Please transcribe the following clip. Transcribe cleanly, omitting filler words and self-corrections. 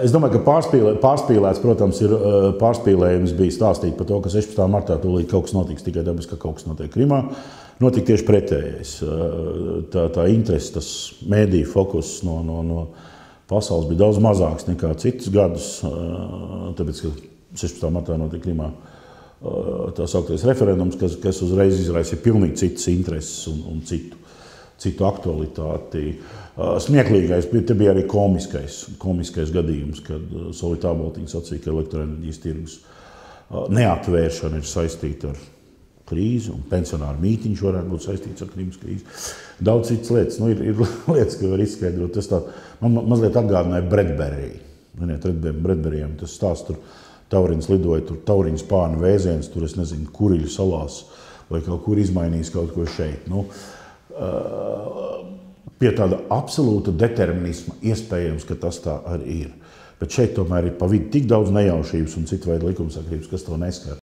Es domāju, ka pārspīlēts, protams, ir pārspīlējums bija stāstīt par to, ka 16. martā tūlīt kaut kas notiks tikai dabas, ka kaut kas notiek Krimā. Notika tieši pretējais. Tā interese, tas mēdīju fokus no pasaules bija daudz mazāks nekā citus gadus, tāpēc, ka 16. martā notika Krimā tā sauktais referendums, kas uzreiz izraisīja pilnīgi citas intereses un citu aktualitāti. Smieklīgais, te bija arī komiskais gadījums, kad Solita Āboltiņa sacīja, ka elektroenerģijas tirgus neatvēršana ir saistīta ar krīzi, un pensionāru mītiņš varētu būt saistīts ar Krimas krīzi. Daudz citas lietas, ir lietas, ko var izskaidrot. Tas man mazliet atgādināja Bredberiju. Bredberijam tas stāsts tur. Tauriņas lidoja, tur Tauriņas pārnu vēziens, tur es nezinu, Kuriļu salās vai kaut kur izmainījis kaut ko šeit. Pie tāda absolūta determinisma iespējams, ka tas tā arī ir. Bet šeit tomēr ir pa vidu tik daudz nejaušības un citu veidu likumsakrības, kas to neskar.